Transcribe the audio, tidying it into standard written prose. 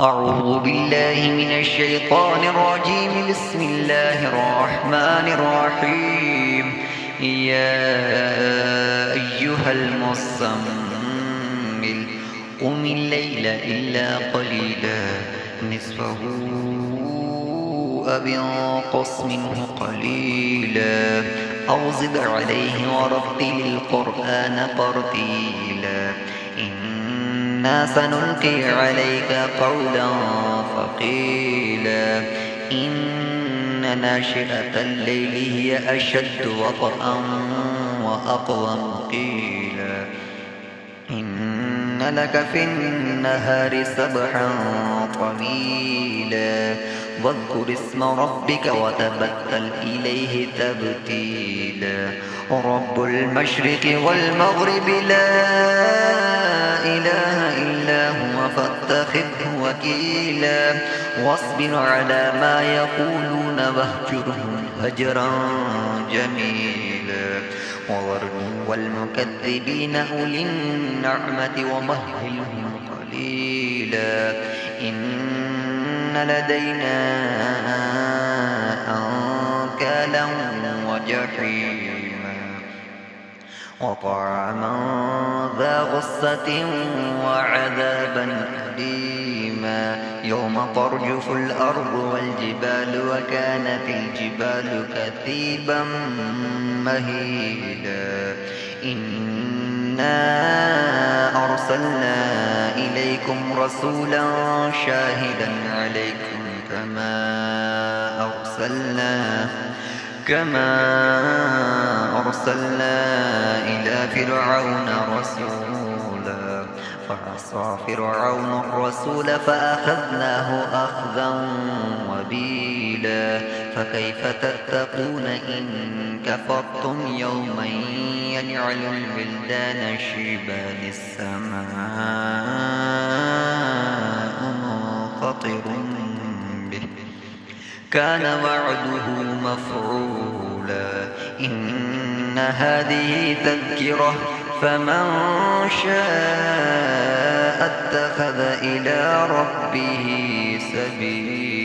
أعوذ بالله من الشيطان الرجيم. بسم الله الرحمن الرحيم. يا أيها المزمل قم الليل إلا قليلا نصفه أو انقص منه قليلا أو زد عليه ورتل القرآن ترتيلا. إنا سنلقي عليك قولا ثقيلا. إن ناشئة الليل هي أشد وطئا وأقوم قيلا. إن لك في النهار سبحا طويلا واذكر اسم ربك وتبتل إليه تبتيلا. رب المشرق والمغرب لا إله إلا هو فاتخذه وكيلا. واصبر على ما يقولون واهجرهم هجرا جميلا. وذرني والمكذبين أولي النعمة ومهلهم قليلا. إن لدينا أنكالا وجحيما وطعاما ذا غصة وعذابا أليما. يوم ترجف الأرض والجبال وكانت الجبال كثيبا مهيلا. إنا أرسلنا إليكم رسولا شاهدا عليكم كما أرسلنا إلى فرعون رسولا فعصى فرعون الرسول فأخذناه أخذا وبيلا. فكيف تتقون إن كفرتم يوما يجعل الولدان شيبا السماء منفطر به كان وعده مفعولا. إن هذه تذكرة فمن شاء اتخذ إلى ربه سبيلا.